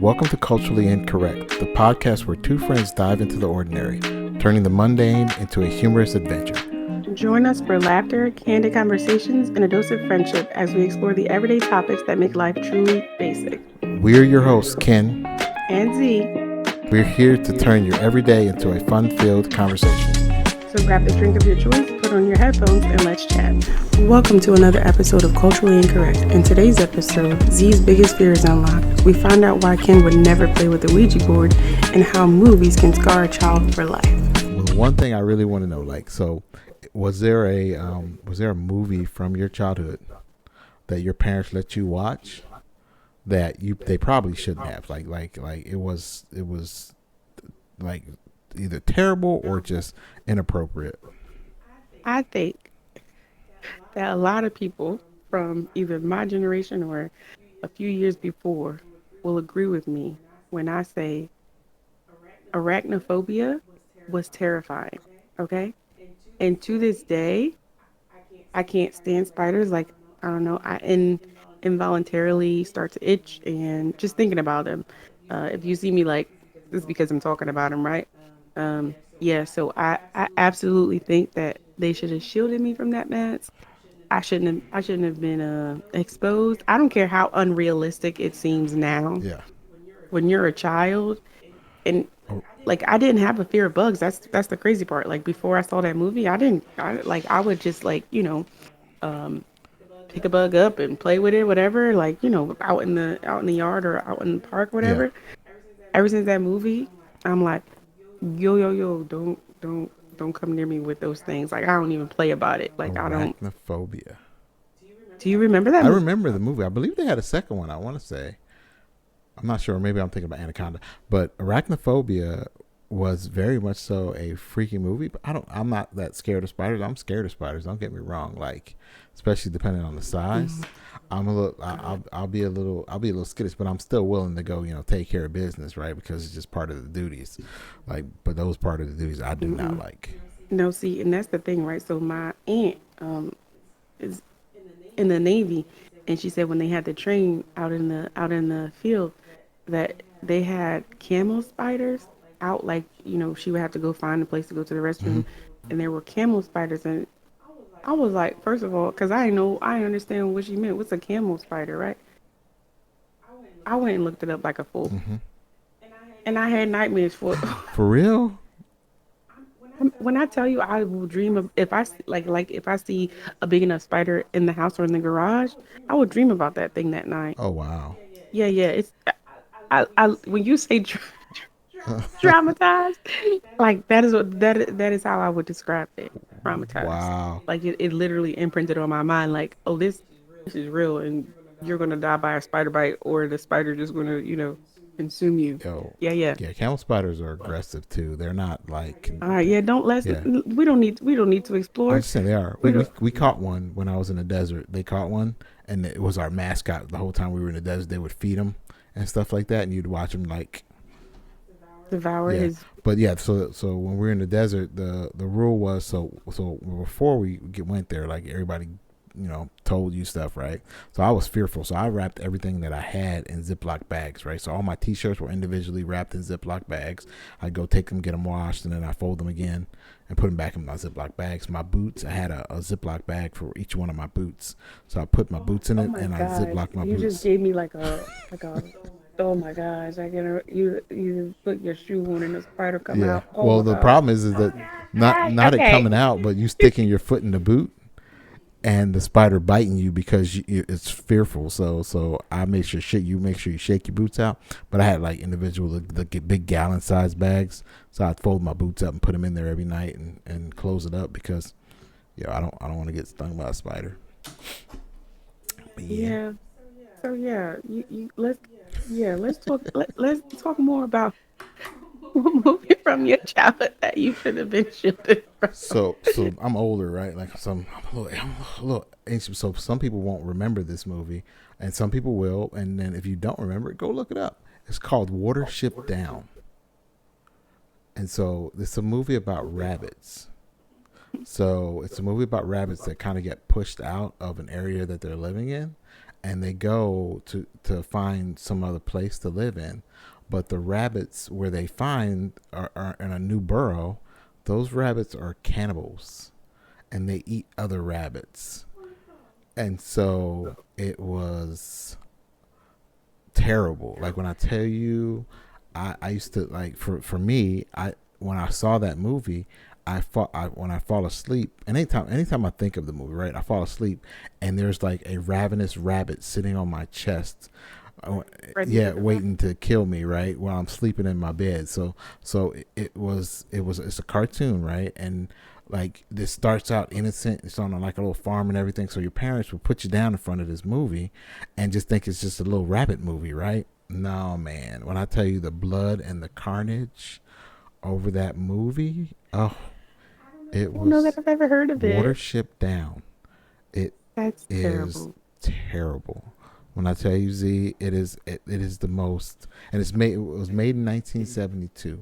Welcome to Culturally Incorrect, the podcast where two friends dive into the ordinary, turning the mundane into a humorous adventure. Join us for laughter, candid conversations, and a dose of friendship as we explore the everyday topics that make life truly basic. We're your hosts, Ken and Z. We're here to turn your everyday into a fun-filled conversation. So grab the drink of your choice, put on your headphones, and let's chat. Welcome to another episode of Culturally Incorrect. In today's episode, Z's biggest fear is unlocked. We find out why Ken would never play with the Ouija board and how movies can scar a child for life. Well, one thing I really want to know, was there a movie from your childhood that your parents let you watch that they probably shouldn't have? Like it was like either terrible or just inappropriate? I think that a lot of people from either my generation or a few years before will agree with me when I say arachnophobia was terrifying, okay? And to this day, I can't stand spiders. Like, I don't know, I involuntarily start to itch and just thinking about them. If you see me like, this is because I'm talking about them, right? So I absolutely think that they should have shielded me from that mess. I shouldn't have been exposed. I don't care how unrealistic it seems now. Yeah. When you're a child, and like I didn't have a fear of bugs. That's the crazy part. Like before I saw that movie, I would just pick a bug up and play with it, whatever. Like out in the yard or out in the park, whatever. Yeah. Ever since that movie, I'm like, yo, don't come near me with those things. Like I don't even play about it. Like I don't. Arachnophobia. Do you remember that I movie? remember the movie. I believe they had a second one, I want to say. I'm not sure. Maybe I'm thinking about Anaconda. But Arachnophobia was very much so a freaky movie. But I'm not that scared of spiders. I'm scared of spiders. Don't get me wrong. Like, especially depending on the size. I'm a little. I'll be a little skittish, but I'm still willing to go. Take care of business, right? Because it's just part of the duties. Like, but those part of the duties I do not like. No, see, and that's the thing, right? So my aunt is in the Navy, and she said when they had to train out in the field that they had camel spiders out. Like she would have to go find a place to go to the restroom, and there were camel spiders. And I was like, first of all, because I understand what she meant. What's a camel spider, right? I went and looked it up like a fool, and I had nightmares for For real? when I tell you I will dream of if I if I see a big enough spider in the house or in the garage, I will dream about that thing that night. Oh wow. Yeah. It's I when you say traumatized, like that is how I would describe it. Traumatized. Wow. Like it literally imprinted on my mind. Like, oh, this is real, and you're gonna die by a spider bite, or the spider just gonna consume you. Yo. Yeah. Yeah. Camel spiders are aggressive too. They're not like. All right. Yeah. We don't need to explore. I'm just saying they are. We caught one when I was in the desert. They caught one, and it was our mascot the whole time we were in the desert. They would feed him and stuff like that, and you'd watch him like devour his. But yeah, so when we were in the desert, the rule was so before we went there, like everybody told you stuff, right? So I was fearful, so I wrapped everything that I had in Ziploc bags, right? So all my t-shirts were individually wrapped in Ziploc bags. I'd go take them, get them washed, and then I fold them again and put them back in my Ziploc bags. My boots, I had a Ziploc bag for each one of my boots, so I put my boots in it and I Ziploc my boots. You just gave me like a oh my gosh! You put your shoe on and the spider come out. Oh, well, the problem is that not okay. it coming out, but you sticking your foot in the boot and the spider biting you because it's fearful. So I make sure you shake your boots out. But I had like individual the big gallon size bags, so I'd fold my boots up and put them in there every night and close it up because I don't want to get stung by a spider. But yeah. So let's talk more about what movie from your childhood that you should have been shielded from. So I'm older, right? Like I'm a little ancient. So some people won't remember this movie, and some people will. And then if you don't remember it, go look it up. It's called Watership Down. And so it's a movie about rabbits. So it's a movie about rabbits that kind of get pushed out of an area that they're living in, and they go to find some other place to live in. But the rabbits where they find are in a new burrow. Those rabbits are cannibals, and they eat other rabbits. And so it was terrible. Like when I tell you, I used to like for me, I when I saw that movie, when I fall asleep, and anytime I think of the movie, right, I fall asleep, and there's like a ravenous rabbit sitting on my chest, uh, Ready yeah, to go. waiting to kill me, right, while I'm sleeping in my bed. So it's a cartoon, right, and like this starts out innocent. It's on like a little farm and everything. So your parents would put you down in front of this movie, and just think it's just a little rabbit movie, right? No, man. When I tell you the blood and the carnage over that movie, oh, it I don't know that was I've ever heard of it. Watership Down. It That's is terrible. terrible. When I tell you, Z, it is the most, and it was made in 1972.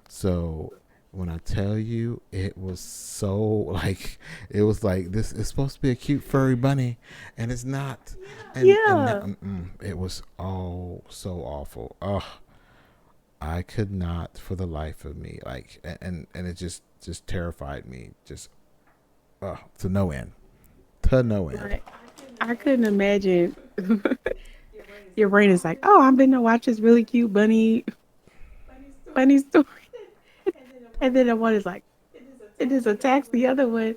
So when I tell you, it was so like it was like this is supposed to be a cute furry bunny, and it's not, and Yeah. it was all so awful. Oh, I could not for the life of me like, and it just terrified me, just to no end, to no end. Like, I couldn't imagine. Your brain is like, oh, I'm gonna watch this really cute bunny story, and then the one is like, it just attacks the other one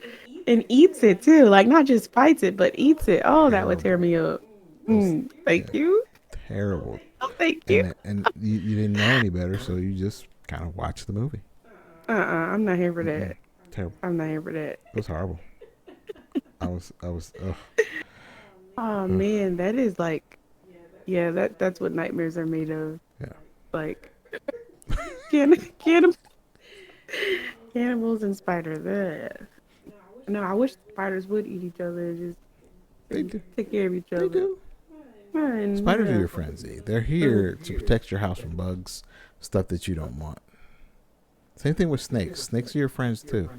and eats it too. Like not just fights it, but eats it. Oh, that would tear Terrible. me up. It was Thank yeah, you. terrible. Oh, thank you. And you didn't know any better, so you just kind of watched the movie. I'm not here for Mm-mm. that. Terrible. I'm not here for that. It was horrible. I was Oh ugh. man, that is like, yeah, that's what nightmares are made of. Yeah. Like, can can cannibals and spiders. Ugh. No, I wish spiders would eat each other and just They do. take care of each They other. do. And Spiders are your friends, Z. They're here to protect your house from bugs, stuff that you don't want. Same thing with snakes. Snakes are your friends too.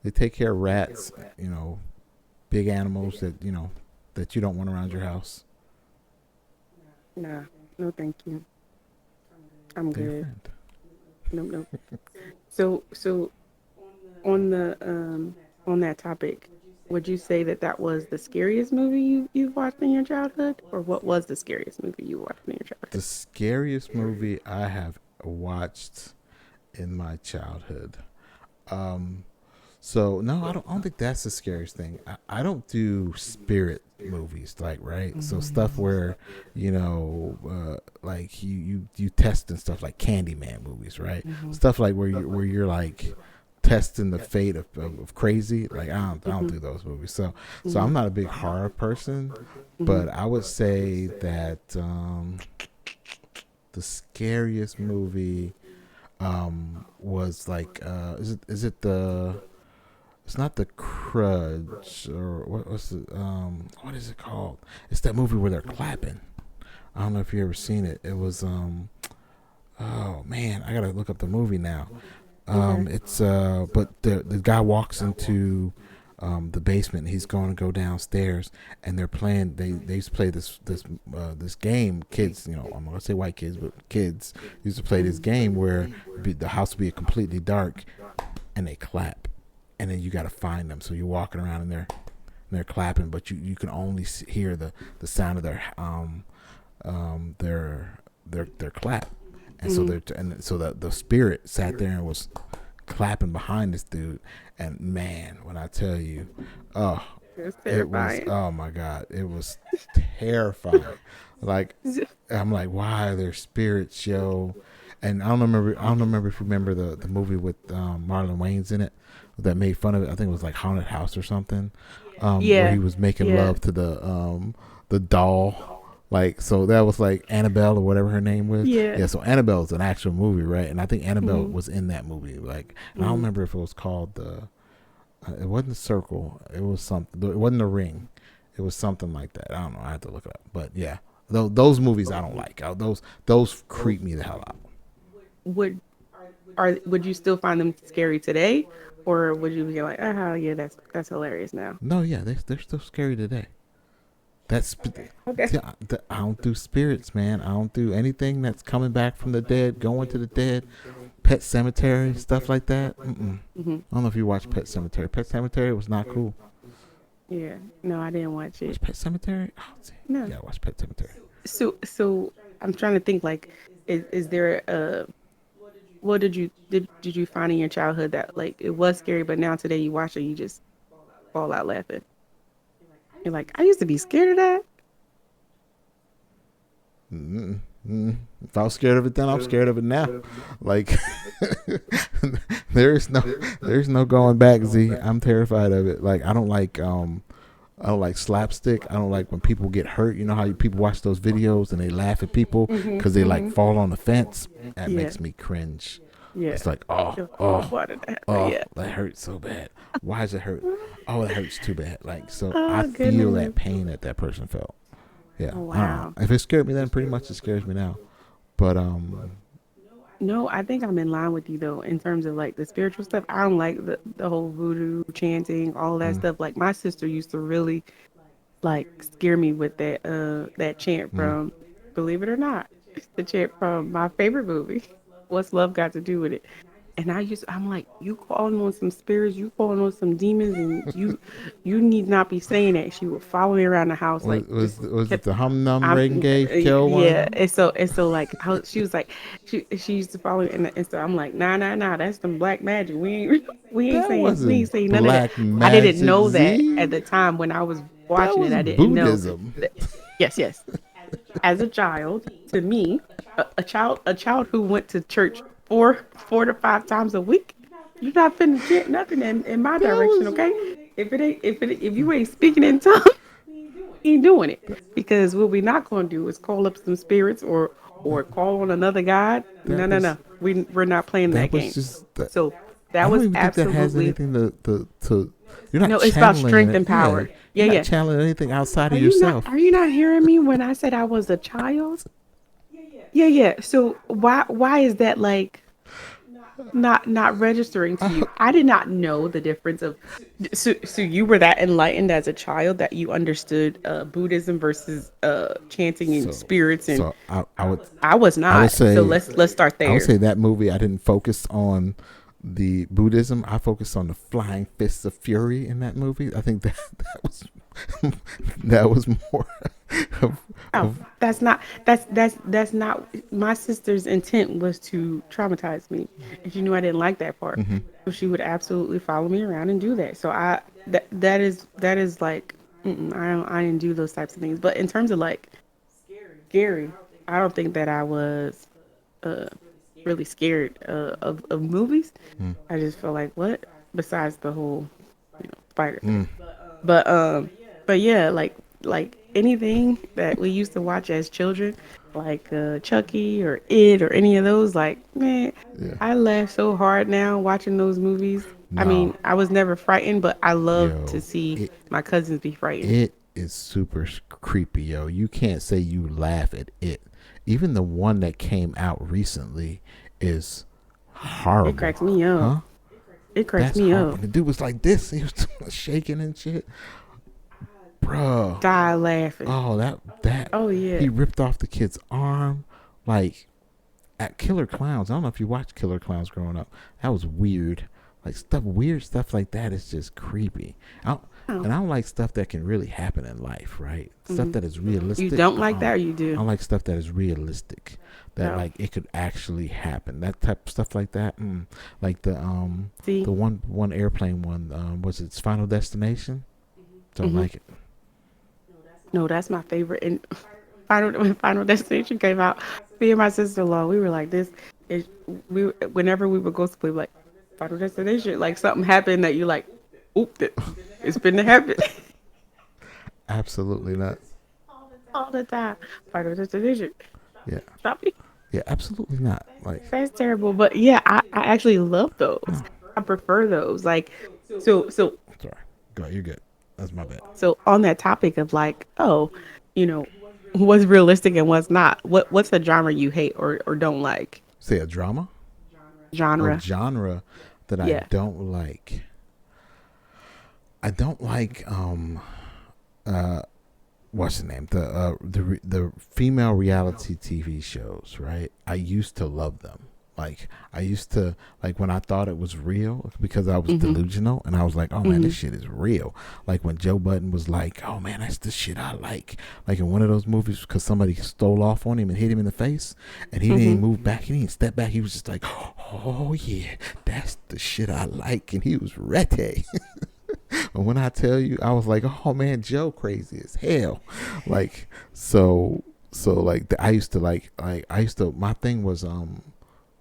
They take care of rats, big animals that you don't want around your house. nah, no, thank you. I'm They're your good. friend. Nope, nope. So on the on that topic, would you say that that was the scariest movie you've watched in your childhood, or what was the scariest movie you watched in your childhood? The scariest movie I have watched in my childhood. Um, so no, I don't think that's the scariest thing. I don't do spirit movies, like, right. So stuff where like you test and stuff, like Candyman movies, right? Stuff like where you're like testing the fate of crazy. Like I don't Hmm. do those movies. So Hmm. I'm not a big horror person, Hmm. but I would say that the scariest movie was like is it the it's not the Crudge, or what is it called? It's that movie where they're clapping. I don't know if you ever seen it. It was oh man, I gotta look up the movie now. Okay. It's but the guy walks into the basement. And he's going to go downstairs, and they're playing. They used to play this game. Kids, I'm not gonna say white kids, but kids used to play this game where the house would be completely dark, and they clap, and then you got to find them. So you're walking around, and they're clapping, but you can only hear the sound of their clap, and so Hmm. the spirit sat there and was clapping behind this dude, and man, when I tell you, oh, It's it was, terrifying. oh my god, it was terrifying. Like, I'm like, why are there spirits, yo? And I don't remember if you remember the movie with Marlon Wayans in it that made fun of it. I think it was like Haunted House or something, where Yeah. he was making Yeah. love to the doll. Like, so that was like Annabelle or whatever her name was. Yeah. Yeah, so Annabelle is an actual movie, right? And I think Annabelle Hmm. was in that movie. Like, and I don't Hmm. remember if it was called it wasn't the Circle. It was something. It wasn't the Ring. It was something like that. I don't know. I have to look it up. But yeah, those movies I don't like. Those creep me the hell out. Would would you still find them scary today, or would you be like, oh yeah, that's hilarious now? No, yeah, they're still scary today. That's Okay. I don't do spirits, man. I don't do anything that's coming back from the dead, going to the dead, Pet Cemetery, stuff like that. Mm-mm. Hmm. I don't know if you watched Pet Cemetery. Pet Cemetery was not cool. Yeah. No, I didn't watch it. Watch Pet Cemetery? Oh, No. yeah, watch Pet Cemetery. So I'm trying to think like, is there what did you find in your childhood that like it was scary, but now today you watch it, you just fall out laughing? You're like, I used to be scared of that. Mm-mm. Mm. If I was scared of it then, I'm scared of it now. Like there's no going back, Z. I'm terrified of it. Like I don't like slapstick. I don't like when people get hurt. You know how people watch those videos and they laugh at people because they like fall on the fence? That Yeah. makes me cringe. Yeah. It's like, What did that? Yeah. that hurts so bad. Why does it hurt? Oh, it hurts too bad. Like, so Oh, I feel goodness. that pain that person felt. Yeah. Oh, I don't wow. know. If it scared me then, pretty much it scares me now. But No, I think I'm in line with you though in terms of like the spiritual stuff. I don't like the whole voodoo chanting, all that stuff. Like my sister used to really like scare me with that chant from, believe it or not, the chant from my favorite movie. What's love got to do with it? And I'm like, you calling on some spirits, you calling on some demons, and you need not be saying that. She would follow me around the house, like was it kept, the Hum Num I'm, Reggae Kill yeah. one? And so like she was like, she used to follow me, and so I'm like, nah, that's some black magic. That We ain't wasn't saying none of that. black I didn't magic, know that at Z. the time when I was That watching it. was I didn't know Buddhism. that. Yes. As a child, to me, a child who went to church four to five times a week, you're not finna get nothing in my That direction, was okay? If you ain't speaking in tongues, you ain't doing it. Because what we not gonna do is call up some spirits or call on another god. that No. was We're not playing that that was game. just that. So I that don't was even think that has absolutely anything to you're not no. It's about channeling strength it. and Yeah, power. Yeah, you're not yeah. channeling anything outside Are of you not? yourself. Are you not hearing me when I said I was a child? Yeah. So why is that like not registering to you? I did not know the difference of so you were that enlightened as a child that you understood Buddhism versus chanting and So spirits and so I was I would not. So say let's start I would there. say that movie I didn't focus on the Buddhism. I focused on the flying fists of fury in that movie. I think that was that was more of, Oh, of that's not my sister's intent was to traumatize me. And she knew I didn't like that part. So she would absolutely follow me around and do that. So that is like I didn't do those types of things. But in terms of like scary, I don't think that I was uh really scared of movies. I just felt like what besides the whole spider thing. But but yeah, like anything that we used to watch as children, like Chucky or It or any of those, like man, yeah. I laugh so hard now watching those movies. I No, mean, I was never frightened, but I love to yo, see it my cousins be frightened. it is super creepy, yo. You can't say you laugh at it. Even the one that came out recently is It horrible, cracks me up. huh? It cracks That's me horrible. up. The dude was like this. He was shaking and shit, bro. Die laughing. Oh, that Oh yeah. he ripped off the kid's arm, like at Killer Clowns. I don't know if you watched Killer Clowns growing up. That was weird. Like weird stuff like that is just creepy. Oh. And I don't like stuff that can really happen in life, right? Stuff that is realistic. You don't like that or you do? I like stuff that is realistic, that No. like it could actually happen. That type of stuff like that. Like See? the one airplane one. Was it Final Destination? Don't like it. No, that's my favorite. And when Final Destination came out, me and my sister-in-law, we were like this. Whenever we would go to sleep, like Final Destination, like something happened that you like, oop, it's been to happen Absolutely not. all the time. Final Destination, Yeah. stop me. Yeah, absolutely not. Like, That's terrible. But yeah, I actually love those. I prefer those. Like, so sorry. Go, you're good. That's my bad. so on that topic of like, oh, you know, what's realistic and what's not. What's a genre you hate or don't like? Say a drama? Genre. A genre that I Yeah. don't like. I don't like what's the name? The female reality TV shows, right? I used to love them. Like I used to like when I thought it was real because I was Mhm. delusional and I was like, oh man, this Mhm. shit is real. Like when Joe Budden was like, oh man, that's the shit I like in one of those movies because somebody stole off on him and hit him in the face and he didn't Mhm. move back, he didn't step back. He was just like, oh yeah, that's the shit I like, and he was ready. And when I tell you, I was like, oh man, Joe crazy as hell. Like so like I used to I used to my thing was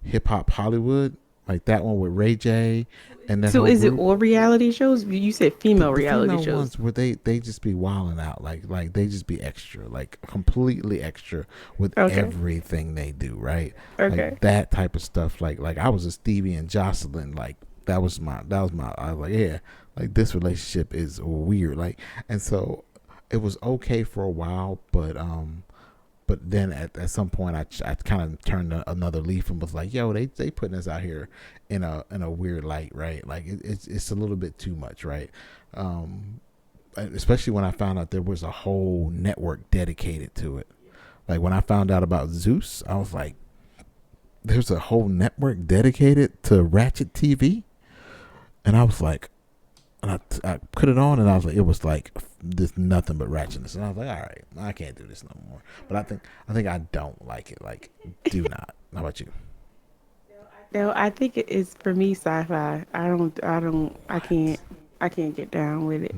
hip hop Hollywood, like that one with Ray J and that So whole is it group. all reality shows? You said female The reality female shows. ones where they just be wilding out, like they just be extra, like completely extra with Okay. everything they do, right? Okay. Like that type of stuff. Like I was a Stevie and Jocelyn, like that was my I was like, yeah, like this relationship is weird, like, and so it was okay for a while, but then at some point I kind of turned another leaf and was like, yo, they putting us out here in a weird light, right? Like it's a little bit too much, right? um Especially when I found out there was a whole network dedicated to it. Like when I found out about Zeus, I was like, there's a whole network dedicated to Ratchet TV. And I was like, and I put it on and I was like, it was like this nothing but ratchetness. And I was like, all right, I can't do this no more. But I think I don't like it. Like, do not. How about you? No, I think it is for me sci-fi. What? I can't get down with it.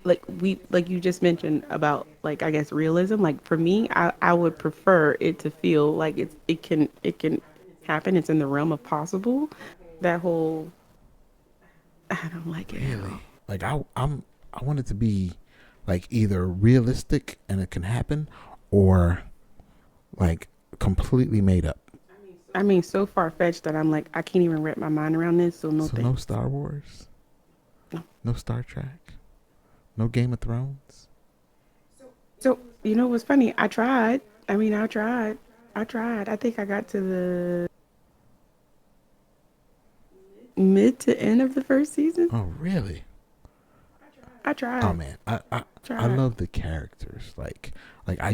Like you just mentioned about like I guess realism. Like for me, I would prefer it to feel like it can happen. It's in the realm of possible. That whole I don't like it at all. Really? Like I want it to be like either realistic and it can happen, or like completely made up. I mean, so far fetched that I'm like I can't even wrap my mind around this. So no So no thanks. Star Wars, No. no Star Trek, no Game of Thrones. So you know what's funny? I tried. I mean, I tried. I tried. I think I got to the mid to end of the first season. Oh really? I Oh tried. man, I Tried. love the characters. Like I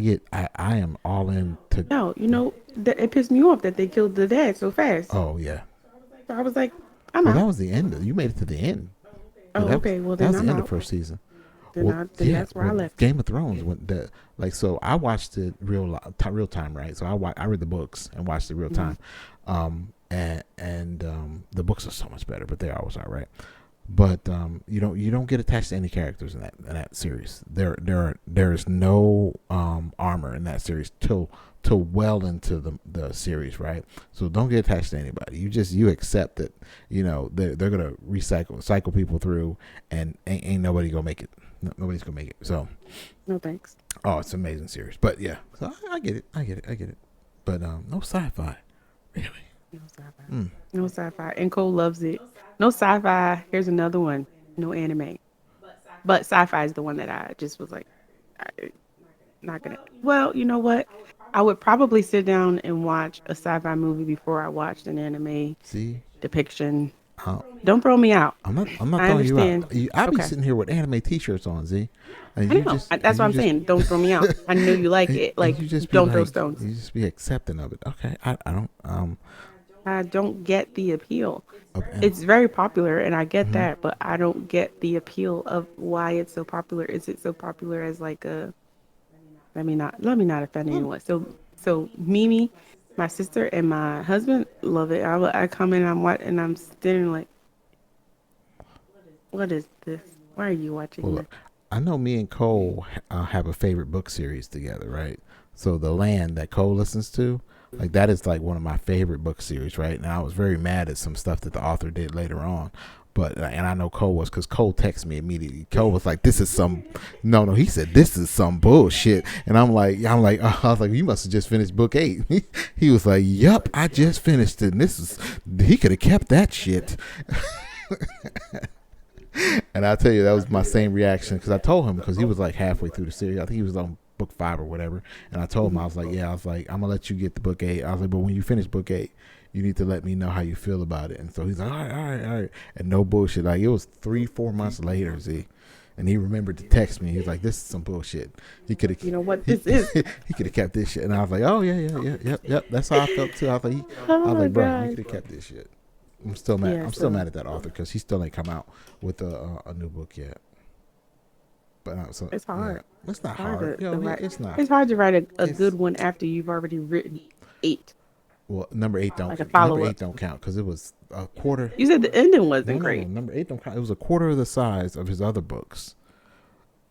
am all in to. No, you know, it pissed me off that they killed the dad so fast. Oh yeah. So I was like, I'm Well, that out. was the end. You made it to the end. Yeah, Oh, okay. Well, that then was the I'm end of out. first season. Then Well, I then yeah. that's where I Well, left it. Game of Thrones went the like so. I watched it real time, right? So I read the books and watched it real Hmm. time. And the books are so much better, but they always are, right? But you don't get attached to any characters in that series. There is no armor in that series till well into the series, right? So don't get attached to anybody. You accept that they're gonna cycle people through, and ain't nobody gonna make it. Nobody's gonna make it. So No thanks. oh, it's an amazing series. But yeah, so I get it. I get it. But no sci-fi, really. No sci-fi. Mm. No sci-fi. And Cole loves it. No sci-fi. Here's another one. No anime. But sci-fi is the one that I just was like, I, not gonna. Well, you know what? I would probably sit down and watch a sci-fi movie before I watched an anime See, depiction. uh, Don't throw me out. I'm not I throwing you out. understand. I be Okay. sitting here with anime T-shirts on, Z, and I know. That's what I'm saying. Don't throw me out. I know you like it. and Like, you just be don't throw like, stones. you just be accepting of it. Okay, I don't I don't get the appeal. and, It's very popular, and I get mhm. that, but I don't get the appeal of why it's so popular. Is it so popular as like a? Let me not offend Well, anyone. So Mimi, my sister, and my husband love it. I come in, and I'm standing like, what is this? Why are you watching this? look, I know me and Cole have a favorite book series together, right? So the Land that Cole listens to, like that is like one of my favorite book series, right? And I was very mad at some stuff that the author did later on. But and I know Cole was because Cole texted me immediately. Cole was like, "This is some, no." He said, "This is some bullshit." And I was like, "You must have just finished book 8." He was like, "Yup, I just finished it. And this is, he could have kept that shit." And I tell you, that was my same reaction because I told him because he was like halfway through the series. I think he was on book 5 or whatever. And I told him, I was like, "Yeah, I was like, I'm gonna let you get the book 8." I was like, "But when you finish book 8, you need to let me know how you feel about it." And so he's like, "All right, all right, all right." And no bullshit. Like it was 3, 4 months later, Z. And he remembered to text me. He was like, "This is some bullshit." He could have, You know what this is? he could have kept this shit. And I was like, "Oh yep." That's how I felt too. I was like, Oh my "Bro, God. you could have kept this shit." I'm still mad. Yeah, I'm still so- mad at that author because he still ain't come out with a new book yet. But so, It's hard. Yeah, it's not hard hard. to Yo, write. it's not. It's hard to write a It's- good one after you've already written 8. Well, number 8 don't. Like a Number follow-up. 8 don't count because it was a quarter. You said the ending No, wasn't great. number 8 don't count. It was a quarter of the size of his other books,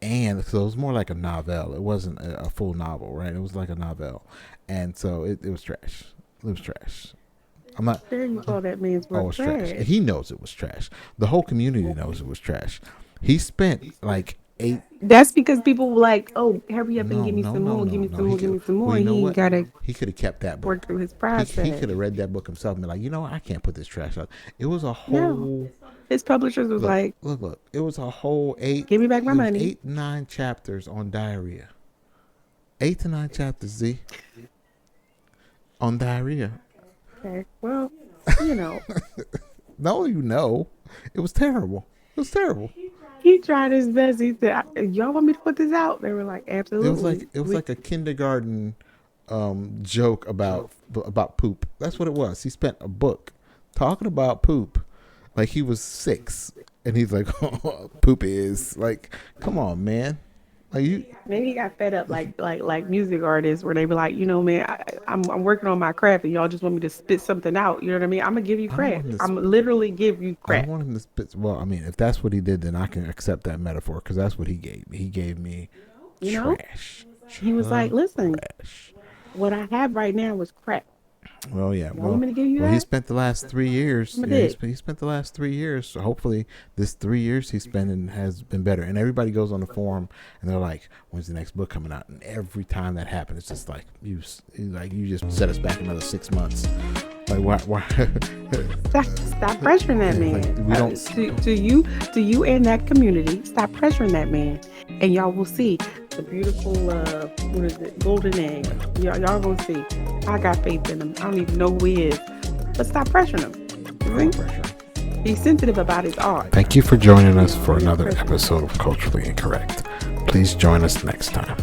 and so it was more like a novel. It wasn't a full novel, right? It was like a novel, and so it was trash. It was trash. I'm not. There you go. That man's Oh, work it's trash. trash. He knows it was trash. The whole community knows it was trash. He spent like 8. That's because people were like, "Oh, hurry up and No, give me no, some no, more, no, give me no. some He more, give could- me some well, more." you know He what? gotta He could have kept that book. work through his He process. could have read that book himself and been like, you know what? I can't put this trash out. It was a whole. His publishers was like, Look. It was a whole 8. "Give me back my it was money." 8, 9 chapters on diarrhea. 8 to 9 chapters, Z. On diarrhea. Okay, well, you know, No, it was terrible. It was terrible. he tried his best. He said, "Y'all want me to put this out?" They were like, "Absolutely." It was like a kindergarten joke about poop. That's what it was. He spent a book talking about poop like he was 6, and he's like, oh, "Poop is like, come on, man." Like you, Maybe he got fed up like music artists where they be like, you know, man, I'm working on my craft and y'all just want me to spit something out. You know what I mean? I'm gonna give you I don't want craft. him to I'm literally give you I craft. don't want him to spit. Well, I mean, if that's what he did, then I can accept that metaphor because that's what he gave me. He gave me You know? trash. He was like, listen, Trash. what I have right now is crap. Well, yeah. Want me to give you Well, he that? spent the last 3 years. I'm a Yeah, dick. he spent the last 3 years. So hopefully, this 3 years he's spending has been better. And everybody goes on the forum and they're like, "When's the next book coming out?" And every time that happens, it's just like you just set us back another 6 months. Like why? Stop pressuring that man. Like, we don't- To you and that community, stop pressuring that man, and y'all will see the beautiful what is it, golden egg. Y'all gonna see. I got faith in him. I don't even know who he is, but stop pressuring him. See? He's sensitive about his art. Thank you for joining us for another episode of Culturally Incorrect. Please join us next time.